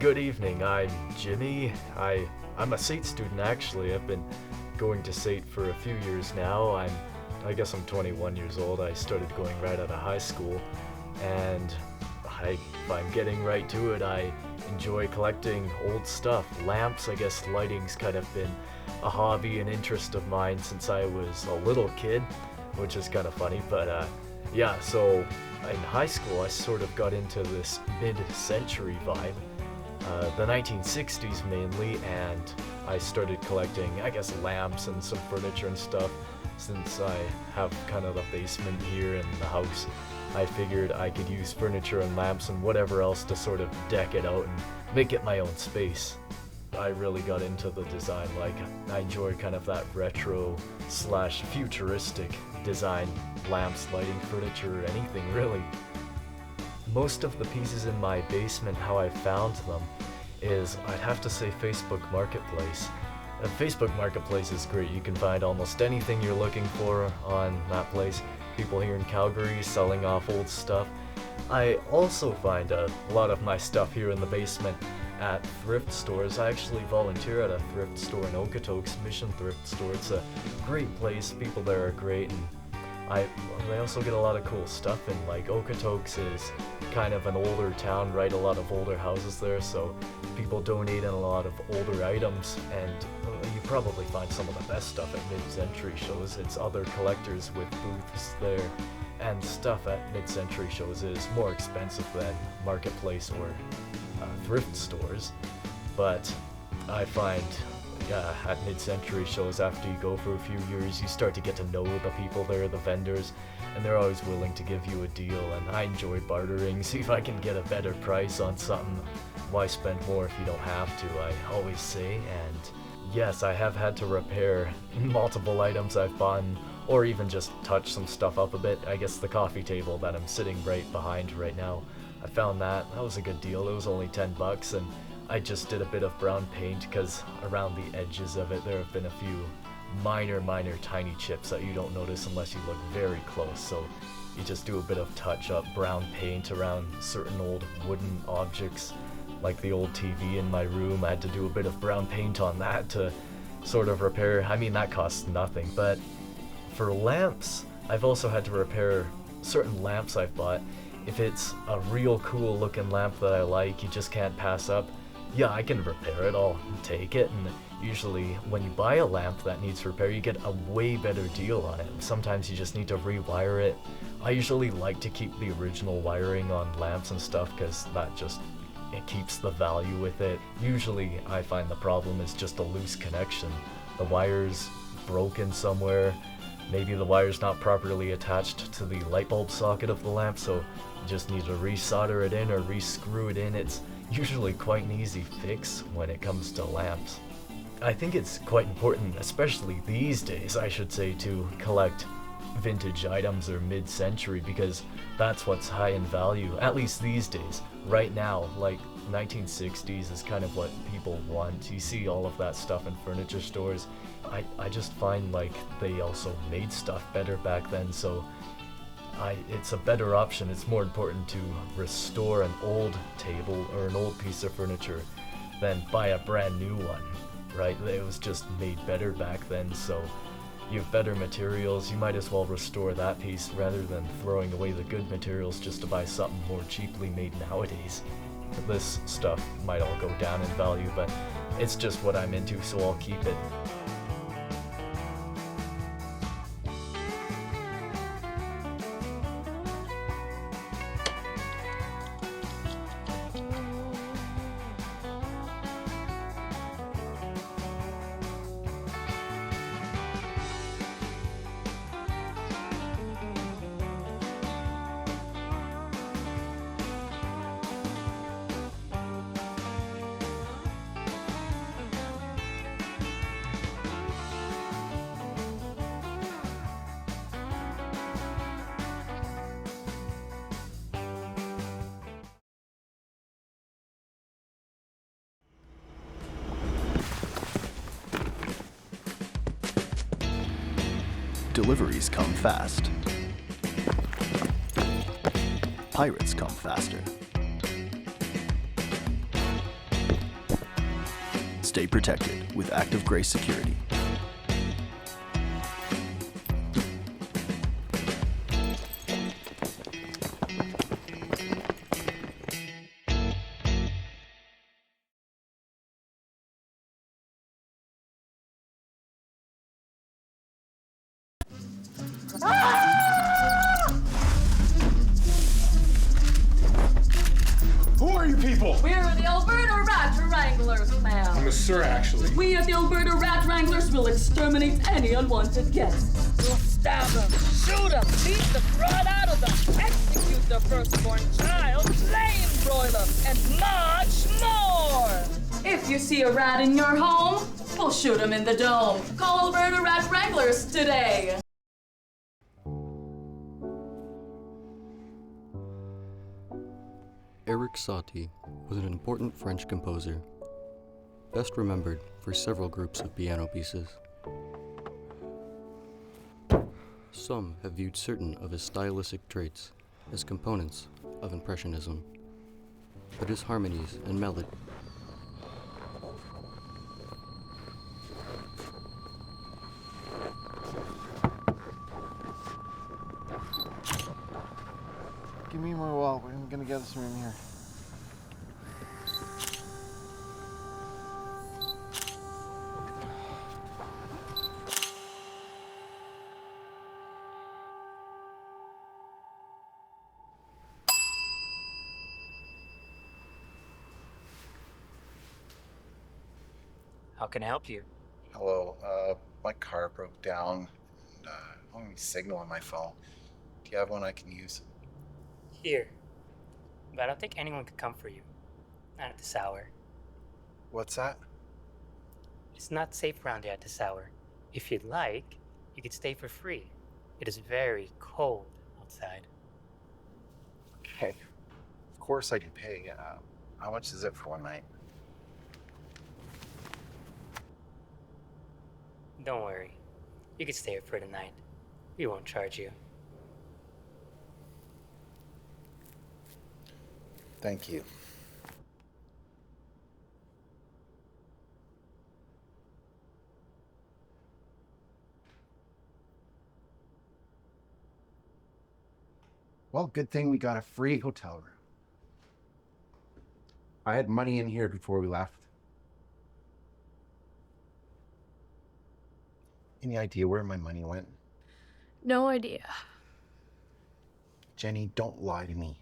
Good evening, I'm Jimmy. I'm a SAIT student actually. I've been going to SAIT for a few years now. I guess I'm 21 years old. I started going right out of high school, and if I'm getting right to it, I enjoy collecting old stuff. Lamps, I guess lighting's kind of been a hobby and interest of mine since I was a little kid, which is kind of funny, but yeah, so in high school I sort of got into this mid-century vibe, the 1960s mainly, and I started collecting, I guess, lamps and some furniture and stuff. Since I have kind of the basement here in the house, I figured I could use furniture and lamps and whatever else to sort of deck it out and make it my own space. I really got into the design, like I enjoy kind of that retro slash futuristic design, lamps, lighting, furniture, anything really. Most of the pieces in my basement, how I found them is, I'd have to say, Facebook Marketplace. Facebook Marketplace is great. You can find almost anything you're looking for on that place. People here in Calgary selling off old stuff. I also find a lot of my stuff here in the basement at thrift stores. I actually volunteer at a thrift store in Okotoks, Mission Thrift Store. It's a great place. People there are great, and I also get a lot of cool stuff in. Like, Okotoks is kind of an older town, right? A lot of older houses there, so people donate in a lot of older items, and you probably find some of the best stuff at mid-century shows. It's other collectors with booths there, and stuff at mid-century shows is more expensive than marketplace or thrift stores, but I find at mid-century shows, after you go for a few years, you start to get to know the people there, the vendors, and they're always willing to give you a deal, and I enjoy bartering. See if I can get a better price on something. Why spend more if you don't have to, I always say. And yes, I have had to repair multiple items I've bought, or even just touch some stuff up a bit. I guess the coffee table that I'm sitting right behind right now, I found that was a good deal. It was only $10, and I just did a bit of brown paint because around the edges of it there have been a few minor tiny chips that you don't notice unless you look very close. So you just do a bit of touch up brown paint around certain old wooden objects, like the old TV in my room. I had to do a bit of brown paint on that to sort of repair. I mean, that costs nothing. But for lamps, I've also had to repair certain lamps I've bought. If it's a real cool looking lamp that I like, you just can't pass up, yeah, I can repair it, I'll take it. And usually when you buy a lamp that needs repair, you get a way better deal on it. Sometimes you just need to rewire it. I usually like to keep the original wiring on lamps and stuff because that just, it keeps the value with it. Usually I find the problem is just a loose connection. The wire's broken somewhere. Maybe the wire's not properly attached to the light bulb socket of the lamp, so you just need to re-solder it in or re-screw it in. It's usually quite an easy fix when it comes to lamps. I think it's quite important, especially these days, I should say, to collect vintage items or mid-century, because that's what's high in value, at least these days. Right now, like 1960s is kind of what people want. You see all of that stuff in furniture stores. I just find like they also made stuff better back then, so it's a better option. It's more important to restore an old table or an old piece of furniture than buy a brand new one, right? It was just made better back then, so you have better materials. You might as well restore that piece rather than throwing away the good materials just to buy something more cheaply made nowadays. This stuff might all go down in value, but it's just what I'm into, so I'll keep it. Deliveries come fast. Pirates come faster. Stay protected with Active Grace Security. Who are you people? We're the Alberta Rat Wranglers, ma'am. I'm a sir, actually. We at the Alberta Rat Wranglers will exterminate any unwanted guests. We'll stab them, shoot them, beat the crud out of them, execute the firstborn child, flame broil them, and much more! If you see a rat in your home, we'll shoot him in the dome. Call Alberta Rat Wranglers today. Eric Satie was an important French composer, best remembered for several groups of piano pieces. Some have viewed certain of his stylistic traits as components of Impressionism, but his harmonies and melody Give me my wall. We're gonna get this room here. How can I help you? Hello, my car broke down and I don't have any signal on my phone. Do you have one I can use? Here. But I don't think anyone could come for you. Not at this hour. What's that? It's not safe around here at this hour. If you'd like, you could stay for free. It is very cold outside. Okay. Of course I can pay. How much is it for one night? Don't worry. You could stay here for the night. We won't charge you. Thank you. Well, good thing we got a free hotel room. I had money in here before we left. Any idea where my money went? No idea. Jenny, don't lie to me.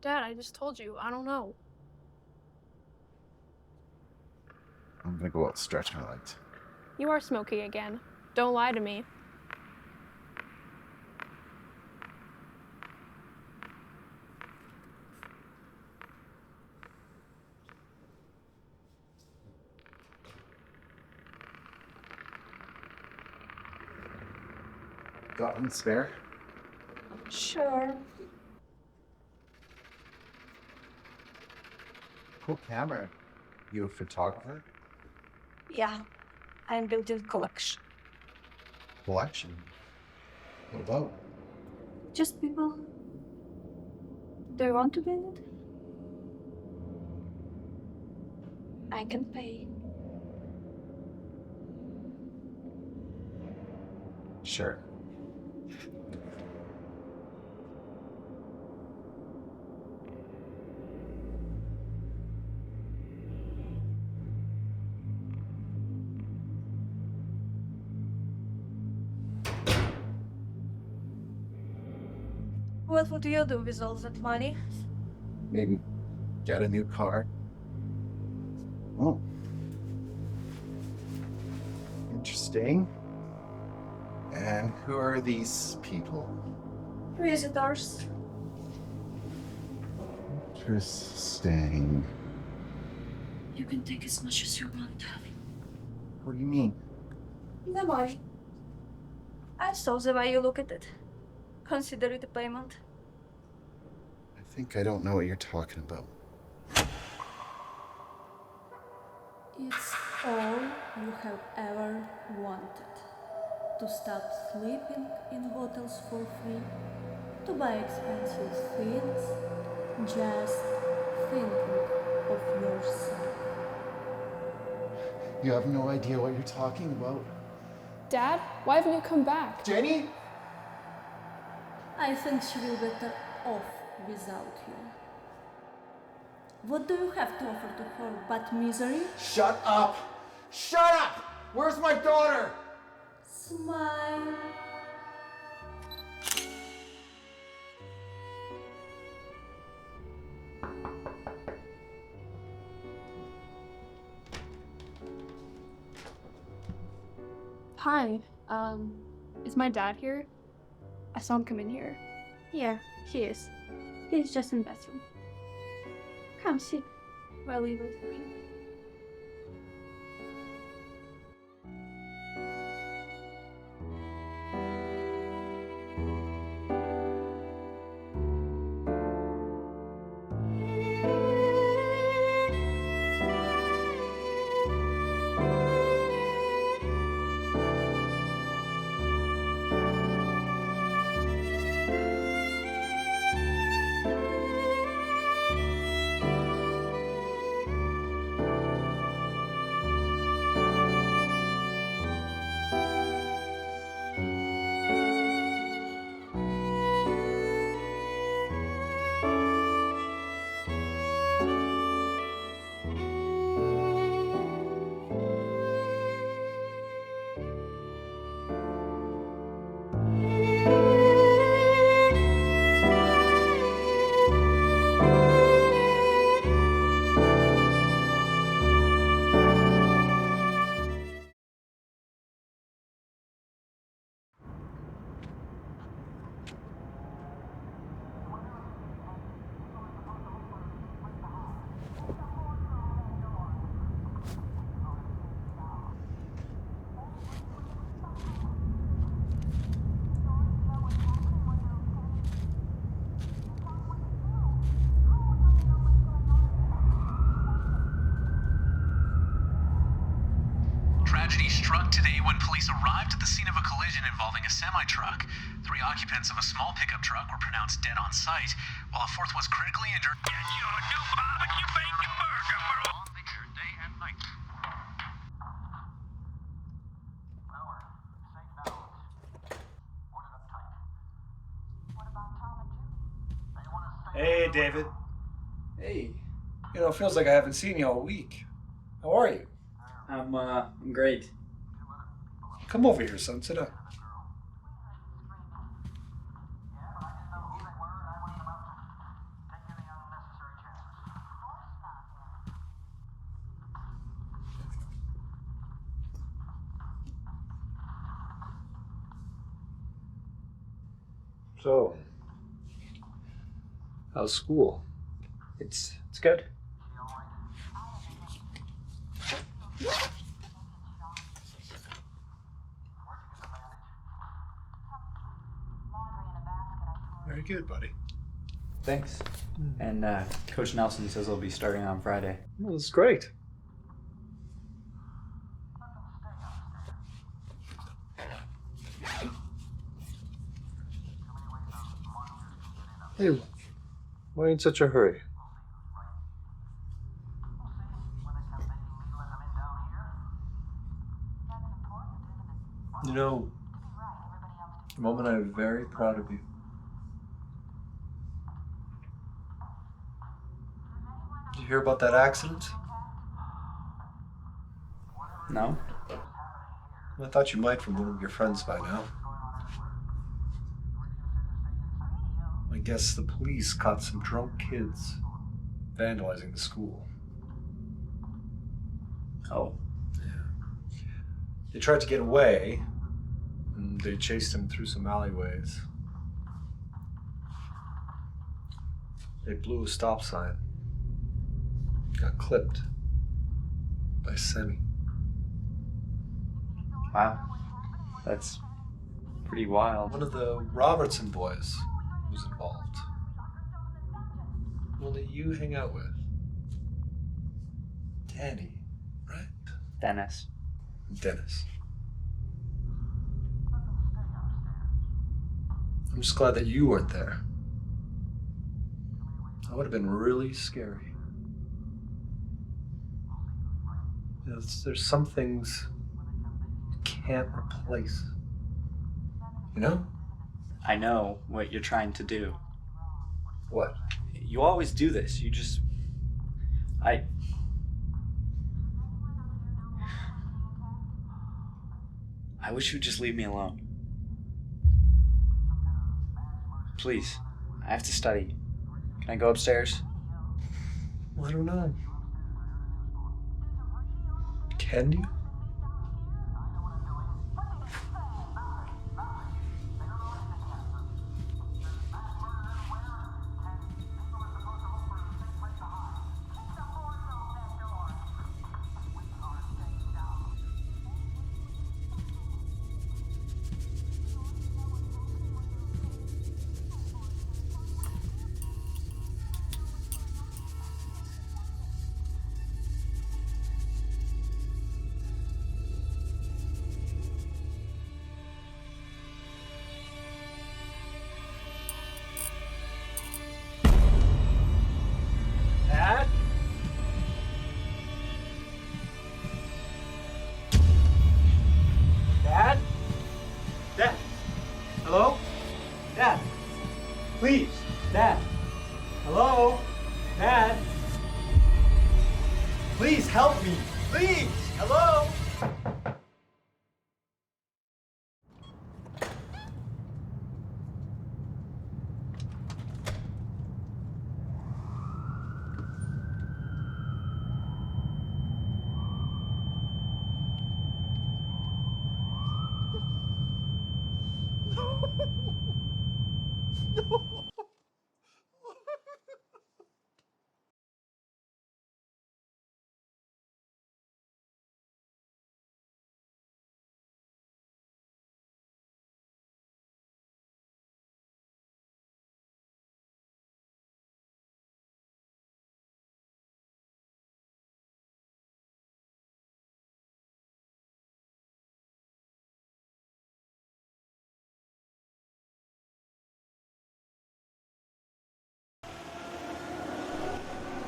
Dad, I just told you, I don't know. I'm gonna go out and stretch my legs. You are smoking again. Don't lie to me. Got one spare? Sure. Cool camera. You a photographer? Yeah, I'm building collection. Collection? What about? Just people. Do you want to be in it? I can pay. Sure. What would you do with all that money? Maybe get a new car. Oh. Interesting. And who are these people? Visitors. Interesting. You can take as much as you want. What do you mean? The money. I saw the way you look at it. Consider it a payment. I think I don't know what you're talking about. It's all you have ever wanted. To stop sleeping in hotels for free, to buy expensive things, just thinking of yourself. You have no idea what you're talking about. Dad, why haven't you come back? Jenny? I think she will be better off without you. What do you have to offer to her but misery? Shut up! Shut up! Where's my daughter? Smile. Hi, is my dad here? I saw him come in here. Yeah, he is. He's just in the bathroom. Come sit while we wait for you. Tragedy struck today when police arrived at the scene of a collision involving a semi-truck. 3 occupants of a small pickup truck were pronounced dead on site, while a 4th was critically injured. Get your new barbecue bacon burger for all day and night. Hey, David. Hey. You know, it feels like I haven't seen you all week. How are you? I'm great. Come over here, son. Sit down. So, how's school? It's good. Very good, buddy. Thanks. And Coach Nelson says he'll be starting on Friday. Well, that's great. Hey, why are you in such a hurry? You know, Mom and I are very proud of you. Did you hear about that accident? No? I thought you might from one of your friends by now. I guess the police caught some drunk kids vandalizing the school. Oh. Yeah. They tried to get away, and they chased him through some alleyways. They blew a stop sign. Got clipped by a semi. Wow. That's pretty wild. One of the Robertson boys was involved. One that you hang out with. Danny, right? Dennis. Dennis. I'm just glad that you weren't there. That would have been really scary. There's some things you can't replace. You know? I know what you're trying to do. What? You always do this. I wish you'd just leave me alone. Please, I have to study. Can I go upstairs? I don't know. Can you? Dad? Dad? Dad? Hello? Dad? Please? Dad? Hello? Dad? Please help me! Please! Hello?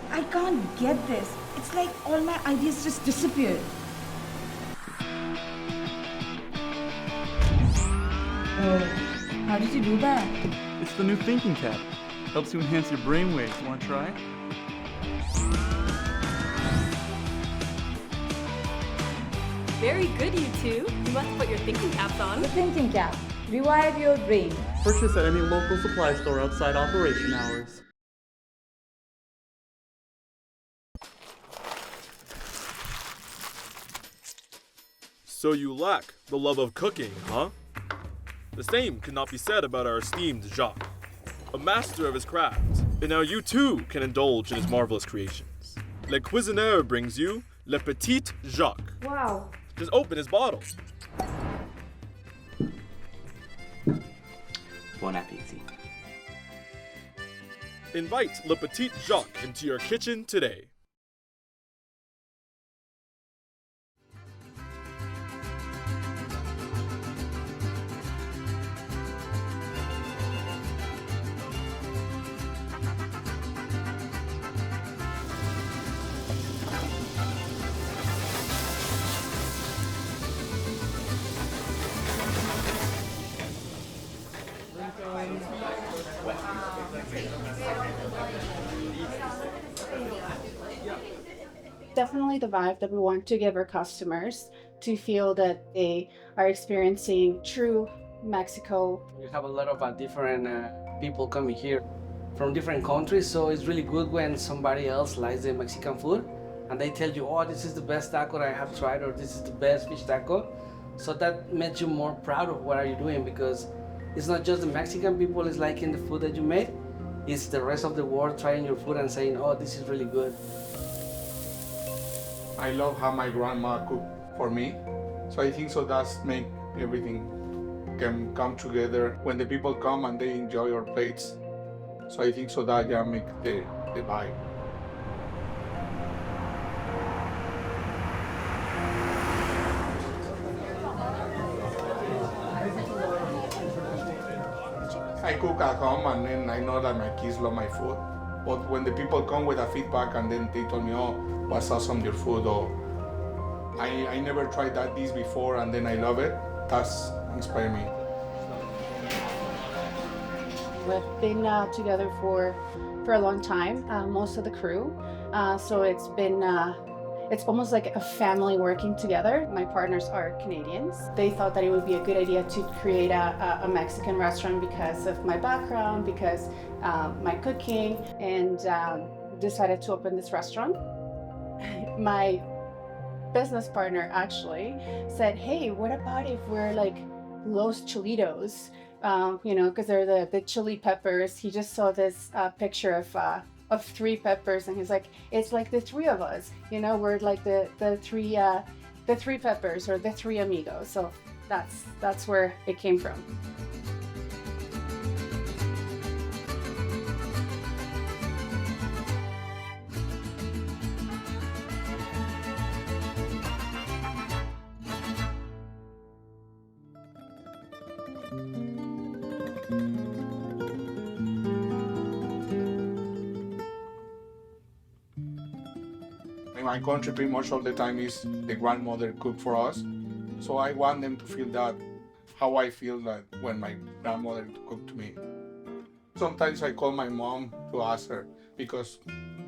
I can't get this. It's like all my ideas just disappeared. How did you do that? It's the new thinking cap. Helps you enhance your brainwaves. Want to try? Very good, you two. You must put your thinking caps on. The thinking cap. Revive your brain. Purchase at any local supply store outside operation hours. So you lack the love of cooking, huh? The same could not be said about our esteemed Jacques, a master of his craft, and now you too can indulge in his marvelous creations. Le Cuisineur brings you Le Petit Jacques. Wow. Just open his bottle. Bon appétit. Invite Le Petit Jacques into your kitchen today. Definitely the vibe that we want to give our customers to feel that they are experiencing true Mexico. We have a lot of different people coming here from different countries, so it's really good when somebody else likes the Mexican food and they tell you, oh, this is the best taco I have tried, or this is the best fish taco. So that makes you more proud of what are you doing, because it's not just the Mexican people is liking the food that you made, it's the rest of the world trying your food and saying, oh, this is really good. I love how my grandma cooked for me, so I think so that's make everything can come together when the people come and they enjoy our plates. So I think so that make the vibe. I cook at home and then I know that my kids love my food. But when the people come with a feedback and then they tell me, oh, what's awesome your food, or I never tried that dish before, and then I love it. That's inspired me. We've been together for a long time, most of the crew. So it's almost like a family working together. My partners are Canadians. They thought that it would be a good idea to create a Mexican restaurant because of my background, because my cooking, and decided to open this restaurant. My business partner actually said, hey, what about if we're like Los Chilitos? Because they're the chili peppers. He just saw this picture of 3 peppers, and he's like, it's like the 3 of us. We're like the 3 peppers, or the 3 amigos. So that's where it came from. In my country, pretty much all the time is the grandmother cook for us. So I want them to feel that, how I feel like when my grandmother cooked to me. Sometimes I call my mom to ask her, because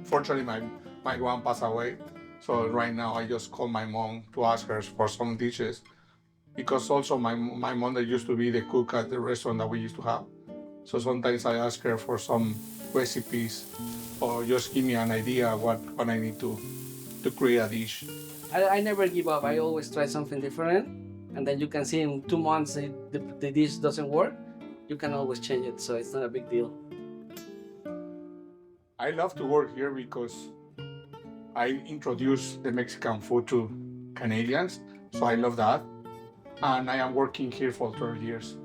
fortunately my grandma passed away. So right now I just call my mom to ask her for some dishes. Because also my mother used to be the cook at the restaurant that we used to have. So sometimes I ask her for some recipes, or just give me an idea what I need to create a dish. I never give up. I always try something different. And then you can see in 2 months the dish doesn't work. You can always change it, so it's not a big deal. I love to work here because I introduce the Mexican food to Canadians, so I love that. And I am working here for 12 years.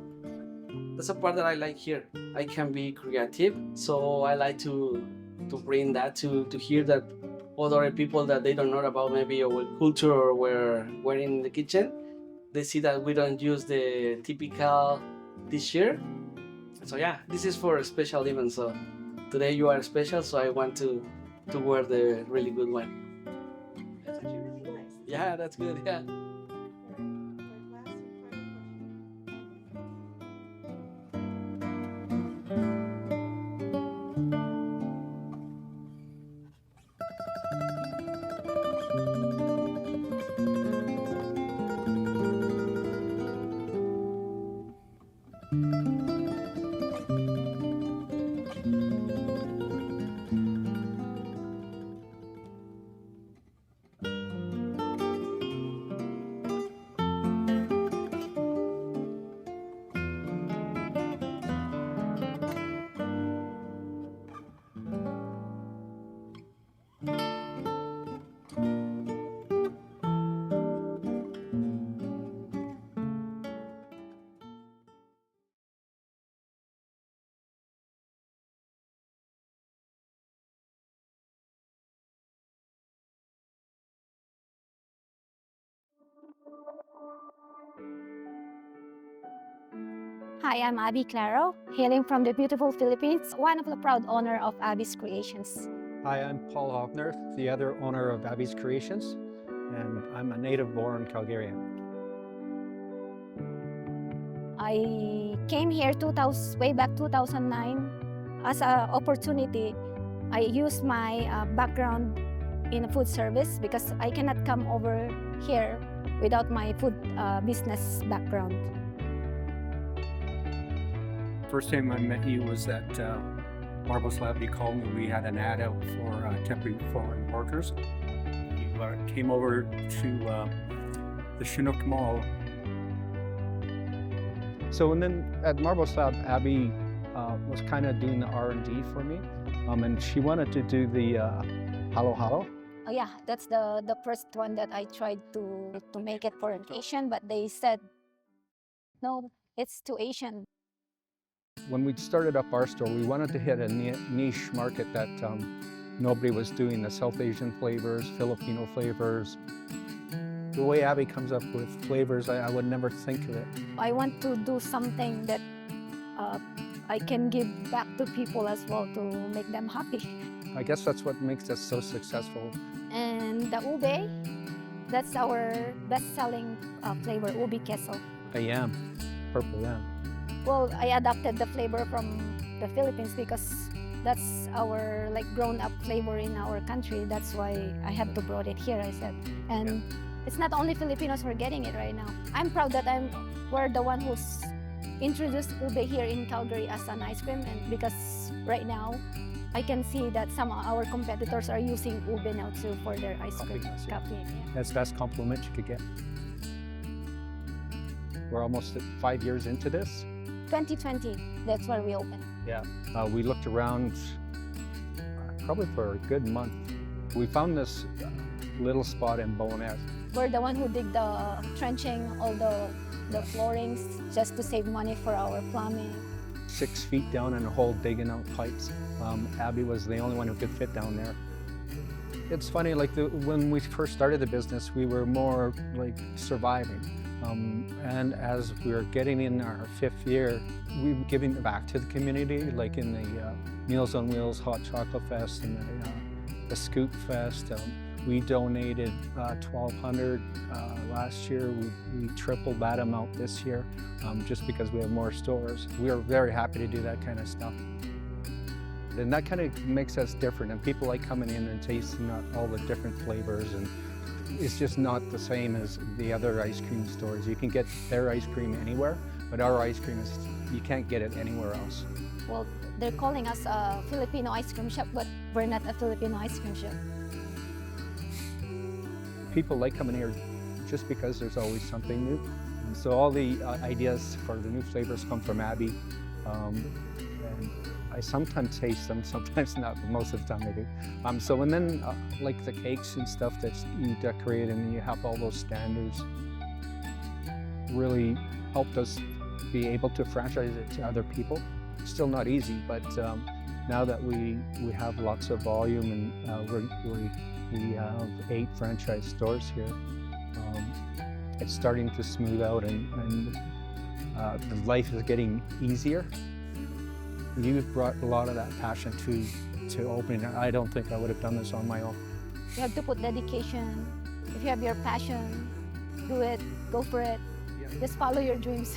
That's a part that I like here. I can be creative, so I like to bring that to hear that other people that they don't know about maybe our culture, or we're in the kitchen, they see that we don't use the typical dish here. So yeah, this is for a special event. So today you are special, so I want to wear the really good one. That's actually really nice. Yeah, that's good. Yeah. Hi, I'm Abby Claro, hailing from the beautiful Philippines, one of the proud owner of Abby's Creations. Hi, I'm Paul Hoffner, the other owner of Abby's Creations, and I'm a native-born Calgarian. I came here way back 2009 as an opportunity. I used my background in food service because I cannot come over here without my food business background. First time I met you was at Marbles Lab. You called me. We had an ad out for temporary foreign workers. You came over to the Chinook Mall. So, and then at Marbles Lab, Abby was kind of doing the R&D for me, and she wanted to do the halo halo. Oh yeah, that's the first one that I tried to make it for an Asian, but they said no, it's too Asian. When we started up our store, we wanted to hit a niche market that nobody was doing, the South Asian flavors, Filipino flavors. The way Abby comes up with flavors, I would never think of it. I want to do something that I can give back to people as well to make them happy. I guess that's what makes us so successful. And the ube, That's our best-selling flavor, ubi queso. A yam, purple yam. Well, I adopted the flavor from the Philippines because that's our like grown-up flavor in our country. That's why I had to brought it here, I said. And it's not only Filipinos who are getting it right now. I'm proud that we're the one who's introduced ube here in Calgary as an ice cream, and because right now I can see that some of our competitors are using ube now too for their ice cream. Coffee. That's the best compliment you could get. We're almost 5 years into this. 2020, that's where we opened. Yeah. We looked around probably for a good month. We found this little spot in Bowness. We're the one who did the trenching, all the floorings, just to save money for our plumbing. 6 feet down in a hole digging out pipes. Abby was the only one who could fit down there. It's funny, like when we first started the business, we were more like surviving. And as we were getting in our 5th year, we were giving back to the community, like in the Meals on Wheels Hot Chocolate Fest and the Scoop Fest. We donated 1,200 last year. We tripled that amount this year just because we have more stores. We are very happy to do that kind of stuff. And that kind of makes us different, and people like coming in and tasting all the different flavors, and it's just not the same as the other ice cream stores. You can get their ice cream anywhere, but our ice cream you can't get it anywhere else. Well, they're calling us a Filipino ice cream shop, but we're not a Filipino ice cream shop. People like coming here just because there's always something new. And so all the ideas for the new flavors come from Abby. And I sometimes taste them, sometimes not, but most of the time I do. And then like the cakes and stuff that you decorate and you have all those standards really helped us be able to franchise it to other people. It's still not easy, but now that we have lots of volume and we have 8 franchise stores here, it's starting to smooth out and the life is getting easier. You've brought a lot of that passion to opening. I don't think I would have done this on my own. You have to put dedication. If you have your passion, do it, go for it. Just follow your dreams.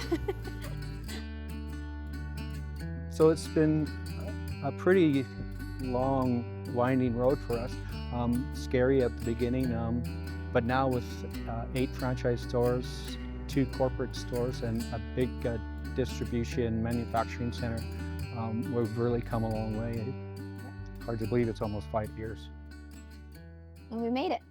So it's been a pretty long, winding road for us. Scary at the beginning, but now with 8 franchise stores, 2 corporate stores, and a big distribution manufacturing center, we've really come a long way. Hard to believe it's almost 5 years. And we made it.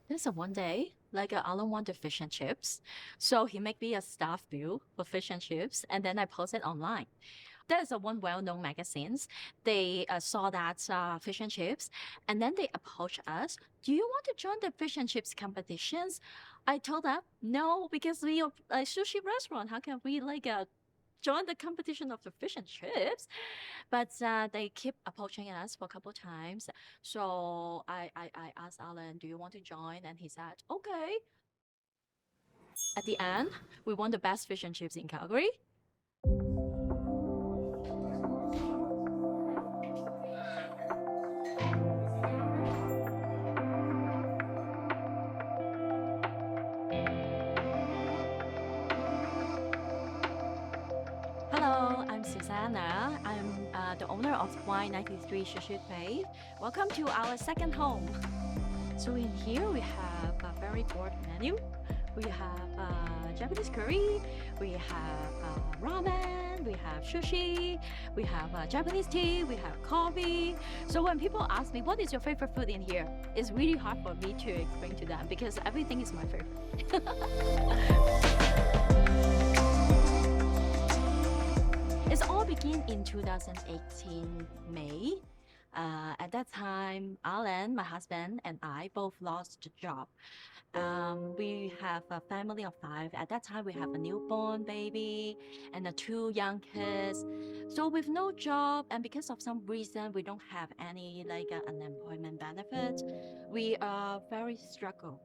There's a one day, like Alan wanted fish and chips. So he made me a staff bill for fish and chips, and then I posted online. There's one well-known magazines. They saw that fish and chips, and then they approached us. Do you want to join the fish and chips competitions? I told them, no, because we are a sushi restaurant. How can we join the competition of the fish and chips? But they keep approaching us for a couple times. So I asked Alan, do you want to join? And he said, okay. At the end, we won the best fish and chips in Calgary. Hello, I'm Susanna. I'm the owner of Y93 Sushi Place. Welcome to our second home. So in here we have a very broad menu. We have Japanese curry, we have ramen, we have sushi, we have Japanese tea, we have coffee. So when people ask me, what is your favorite food in here? It's really hard for me to explain to them because everything is my favorite. It's all began in 2018 May. At that time, Alan, my husband, and I both lost the job. We have a family of 5. At that time, we have a newborn baby and 2 young kids. So with no job and because of some reason we don't have any unemployment benefits, we are very struggle.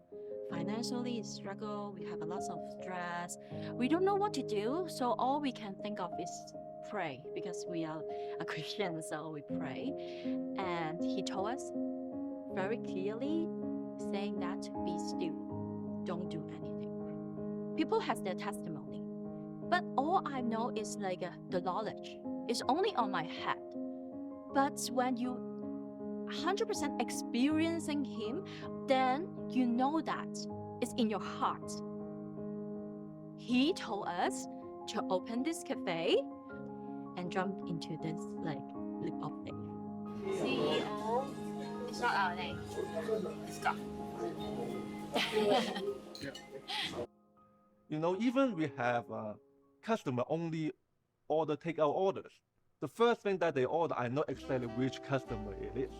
Financially struggle. We have a lot of stress. We don't know what to do. So all we can think of is pray because we are a Christian. So we pray, and he told us very clearly, saying that be still, don't do anything. People has their testimony, but all I know is the knowledge is only on my head. But when you 100% experiencing him, then you know that it's in your heart. He told us to open this cafe and jump into this leap of faith. CEO, it's not our name. Let's go. You know, even we have customer only order takeout orders. The first thing that they order, I know exactly which customer it is.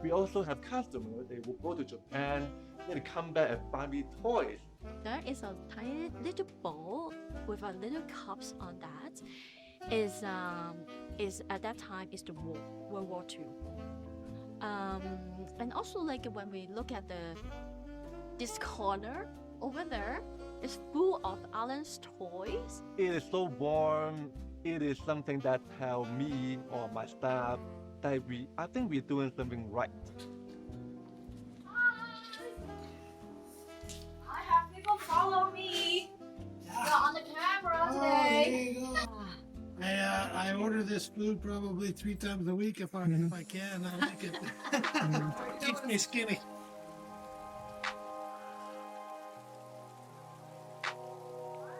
We also have customers, they will go to Japan, then come back and buy me toys. There is a tiny little bowl with a little cups on that. Is at that time is the World War II. And also when we look at this corner over there, it's full of Alan's toys. It is so warm. It is something that tell me or my staff that I think we're doing something right. I have people follow me. You're on the camera today. I order this food probably 3 times a week if I can. I like it. Keeps me skinny.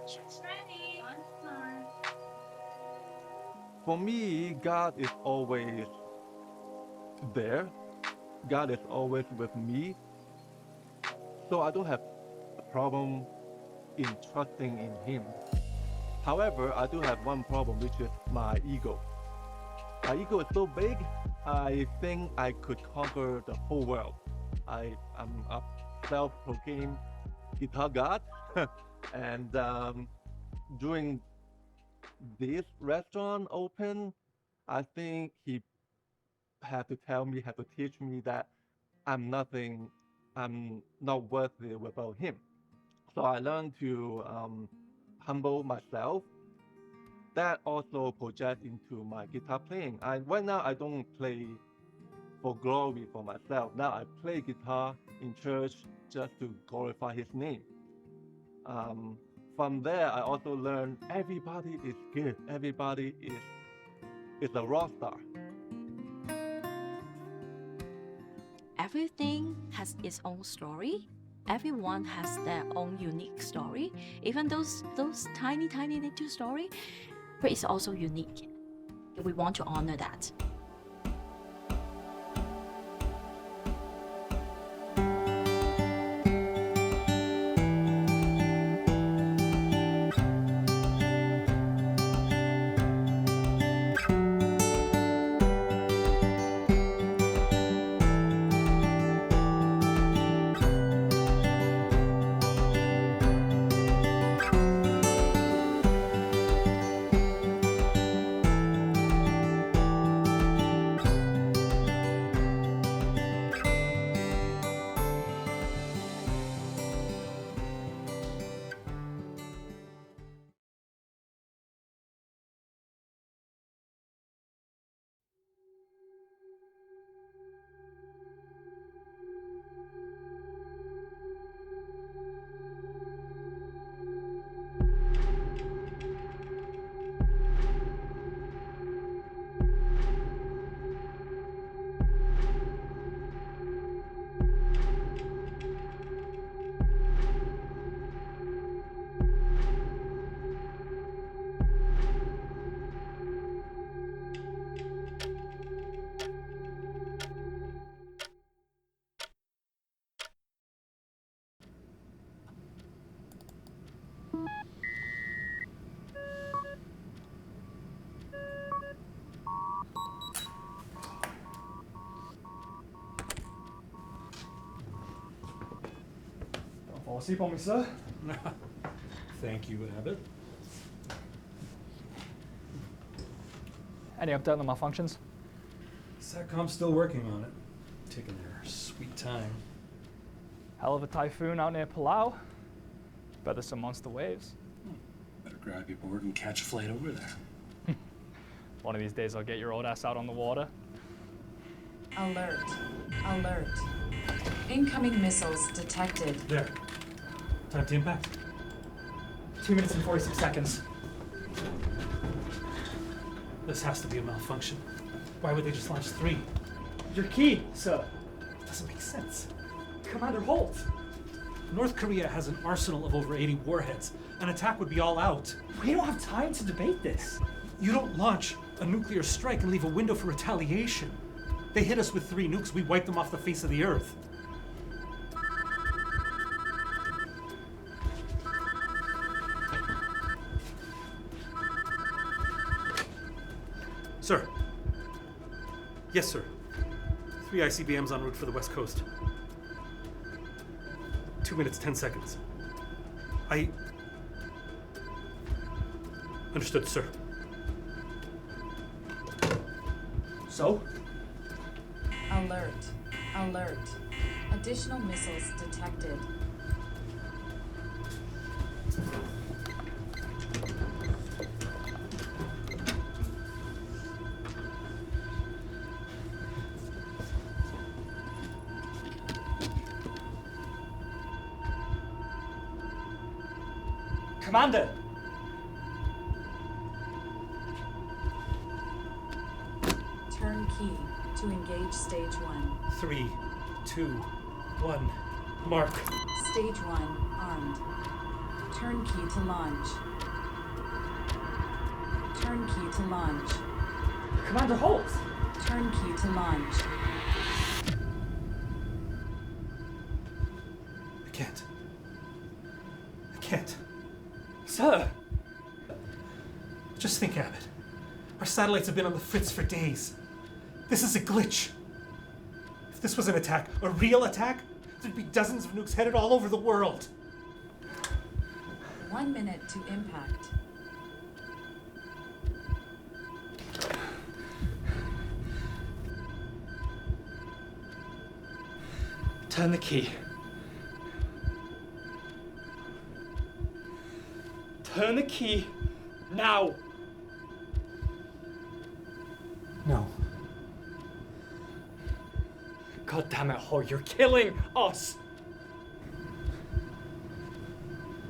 It's ready. For me, God is always there. God is always with me. So I don't have a problem in trusting in Him. However, I do have one problem, which is my ego. My ego is so big, I think I could conquer the whole world. I am a self-proclaimed guitar god, and during this restaurant open, I think he had to tell me, had to teach me that I'm not worthy without him. So I learned to humble myself. That also projects into my guitar playing. Right now, I don't play for glory for myself. Now I play guitar in church just to glorify His name. From there, I also learned everybody is good. Everybody is a rock star. Everything has its own story. Everyone has their own unique story. Even those tiny little story, but it's also unique. We want to honor that. Fall asleep on me, sir? Thank you, Abbott. Any update on the malfunctions? SATCOM's still working on it. Taking their sweet time. Hell of a typhoon out near Palau. Bet there's some monster waves. Better grab your board and catch a flight over there. One of these days I'll get your old ass out on the water. Alert. Alert. Incoming missiles detected. There. Time to impact. 2 minutes and 46 seconds. This has to be a malfunction. Why would they just launch 3? Your key, sir. It doesn't make sense. Commander Holt. North Korea has an arsenal of over 80 warheads. An attack would be all out. We don't have time to debate this. You don't launch a nuclear strike and leave a window for retaliation. They hit us with 3 nukes, we wipe them off the face of the earth. Sir. Yes, sir. 3 ICBMs en route for the West Coast. 2 minutes, 10 seconds. Understood, sir. So? Alert. Alert. Additional missiles detected. Commander! Turn key to engage stage 1. 3, 2, 1, mark. Stage 1 armed. Turn key to launch. Turn key to launch. Commander Holt! Turn key to launch. I can't. Sir! Just think, Abbott. Our satellites have been on the fritz for days. This is a glitch. If this was an attack, a real attack, there'd be dozens of nukes headed all over the world. 1 minute to impact. Turn the key. Turn the key now. No. God damn it, Ho, you're killing us!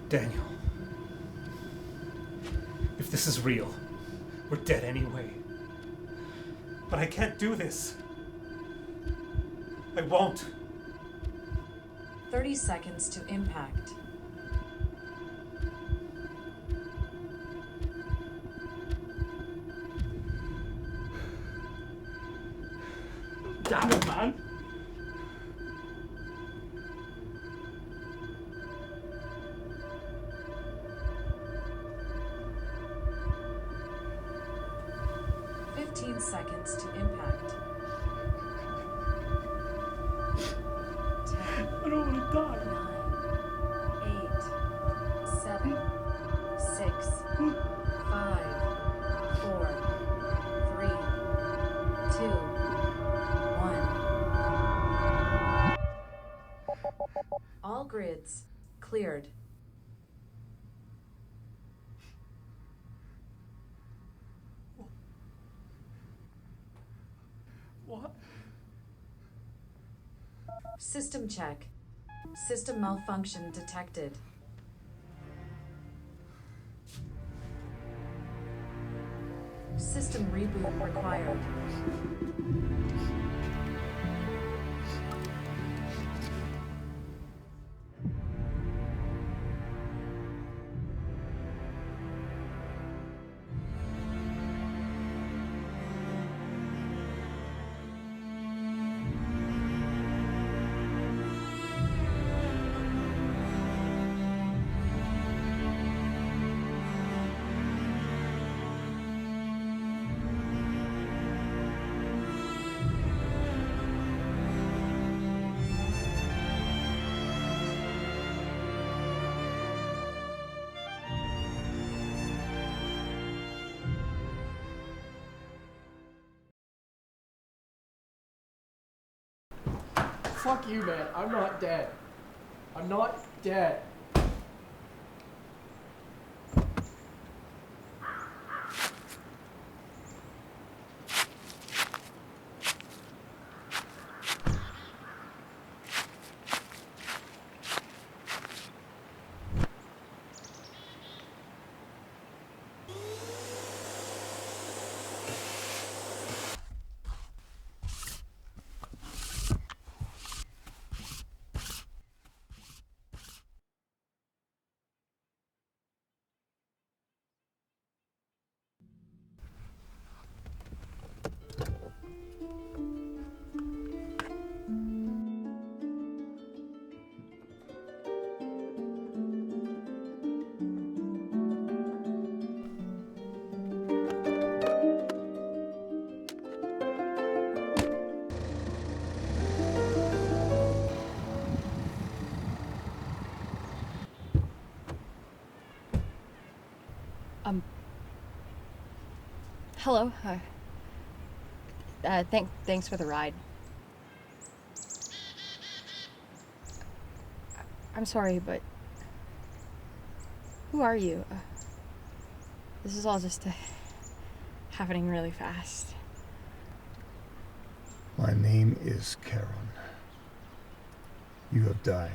Daniel. If this is real, we're dead anyway. But I can't do this. I won't. 30 seconds to impact. Damn it, man! Seconds to impact. 10. I don't want to die. 9, 8, 7, 6, 5, 4, 3, 2, 1. All grids cleared. What? System check. System malfunction detected. System reboot required. fuck you, man. I'm not dead. I'm not dead. Hello. Thanks for the ride. I'm sorry, but who are you? This is all just happening really fast. My name is Karen. You have died.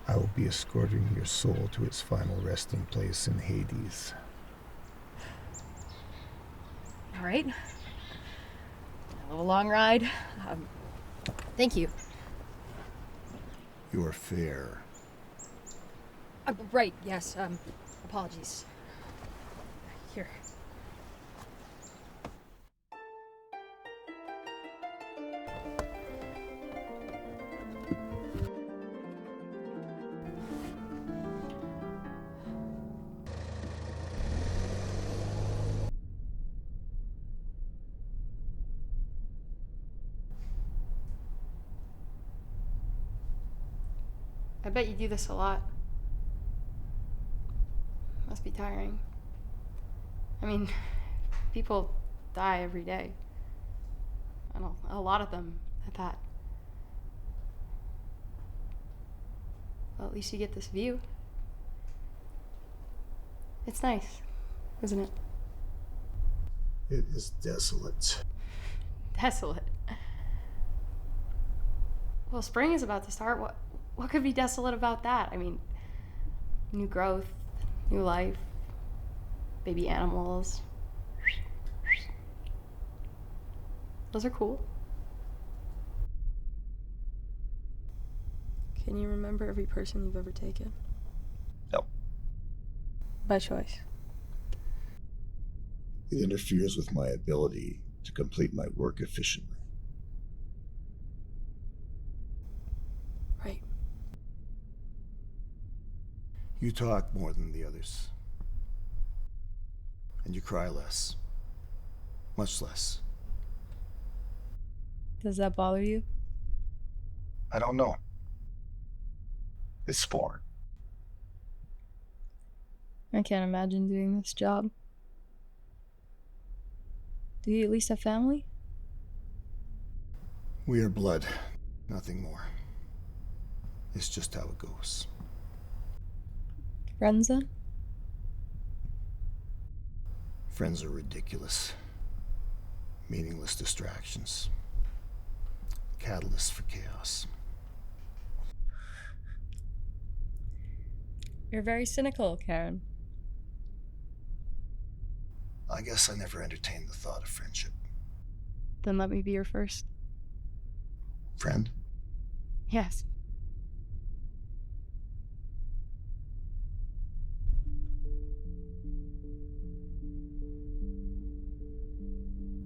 I will be escorting your soul to its final resting place in Hades. All right. A little long ride. Thank you. Your fare. Right, yes. Apologies. Here. I bet you do this a lot. Must be tiring. I mean, people die every day. I don't know, a lot of them at that. Well, at least you get this view. It's nice, isn't it? It is desolate. Desolate. Well, spring is about to start. What could be desolate about that? I mean, new growth, new life, baby animals. Those are cool. Can you remember every person you've ever taken? No. By choice. It interferes with my ability to complete my work efficiently. Right. You talk more than the others. And you cry less. Much less. Does that bother you? I don't know. It's foreign. I can't imagine doing this job. Do you at least have family? We are blood, nothing more. It's just how it goes. Friends then? Friends are ridiculous. Meaningless distractions. Catalysts for chaos. You're very cynical, Karen. I guess I never entertained the thought of friendship. Then let me be your first. Friend? Yes.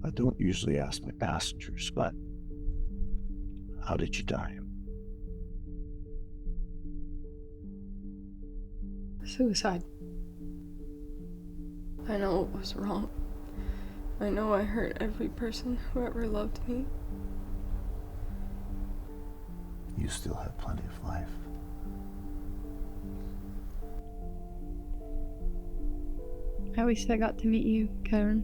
I don't usually ask my passengers, but how did you die? Suicide. I know it was wrong. I know I hurt every person who ever loved me. You still have plenty of life. I wish I got to meet you, Karen.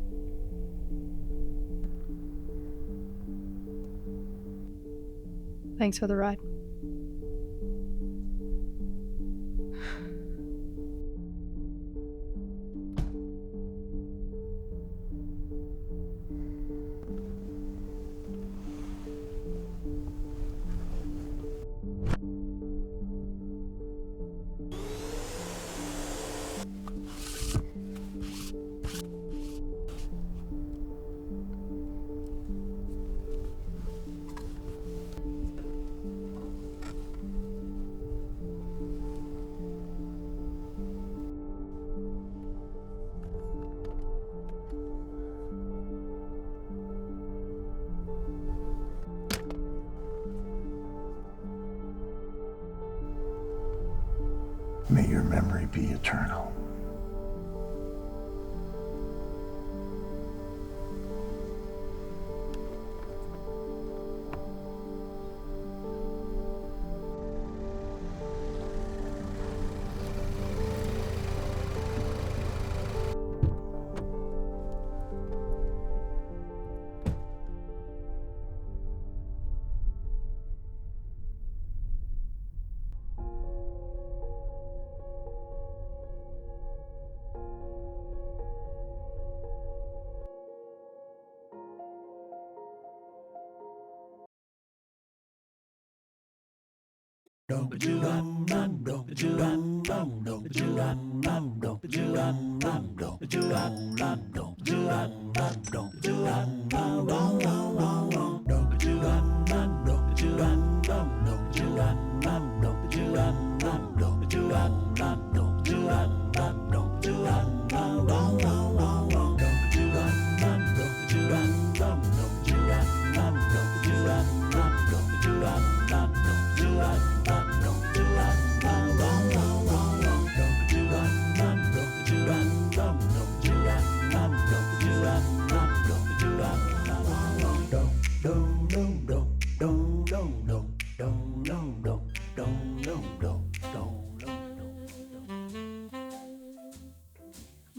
Thanks for the ride. May your memory be eternal.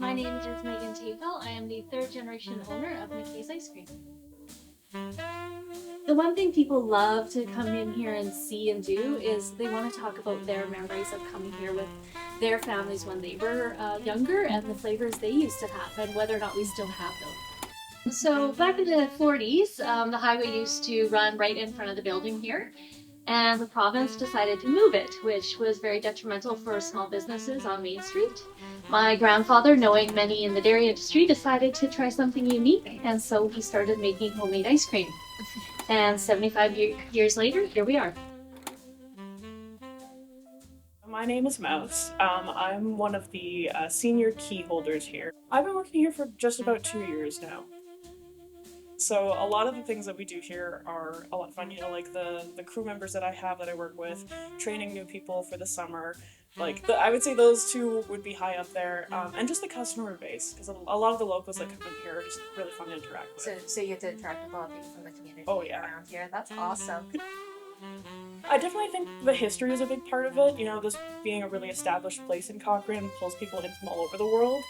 My name is Megan Tafel. I am the third generation owner of Mackay's Ice Cream. The one thing people love to come in here and see and do is they want to talk about their memories of coming here with their families when they were younger and the flavors they used to have and whether or not we still have them. So back in the 40s, the highway used to run right in front of the building here, and the province decided to move it, which was very detrimental for small businesses on Main Street. My grandfather, knowing many in the dairy industry, decided to try something unique, and so he started making homemade ice cream. And 75 years later, here we are. My name is Mouse. I'm one of the senior key holders here. I've been working here for just about 2 years now. So a lot of the things that we do here are a lot of fun, you know, like the crew members that I have that I work with, training new people for the summer. I would say those two would be high up there, and just the customer base, because a lot of the locals that come in here are just really fun to interact with. So you get to interact with a lot of people from the community around here. That's awesome. I definitely think the history is a big part of it. You know, this being a really established place in Cochrane pulls people in from all over the world.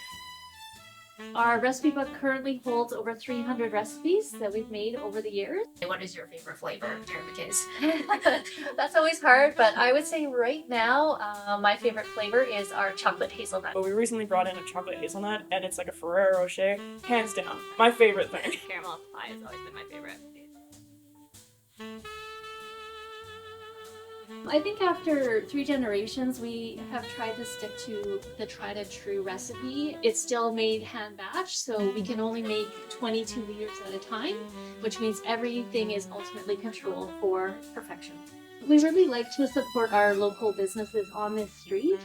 Our recipe book currently holds over 300 recipes that we've made over the years. What is your favorite flavor here? Because that's always hard, but I would say right now, my favorite flavor is our chocolate hazelnut. But we recently brought in a chocolate hazelnut, and it's like a Ferrero Rocher, hands down, my favorite thing. Caramel pie has always been my favorite. I think after 3 generations, we have tried to stick to the tried and true recipe. It's still made hand batch, so we can only make 22 liters at a time, which means everything is ultimately controlled for perfection. We really like to support our local businesses on this street.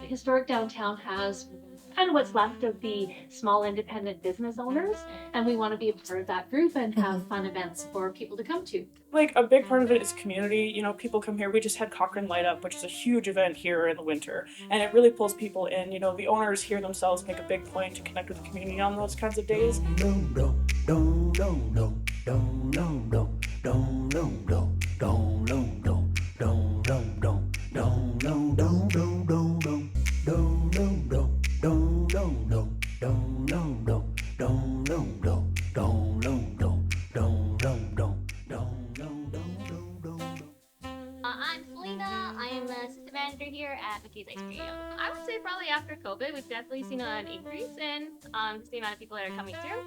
Historic downtown has kind of what's left of the small independent business owners, and we want to be a part of that group and have fun events for people to come to. Like, a big part of it is community. You know, people come here. We just had Cochrane Light Up, which is a huge event here in the winter, and it really pulls people in. You know, the owners here themselves make a big point to connect with the community on those kinds of days. I'm Selena. I am the assistant manager here at Mackay's Ice Cream. I would say probably after COVID, we've definitely seen an increase in just the amount of people that are coming through.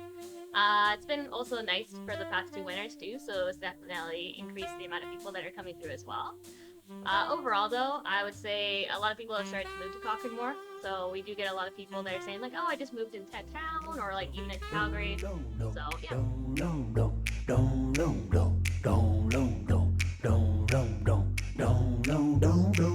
It's been also nice for the past 2 winters too, so it's definitely increased the amount of people that are coming through as well. Overall though, I would say a lot of people have started to move to Cochrane more. So we do get a lot of people that are saying like, oh, I just moved into town, or like even in Calgary. So yeah. Don't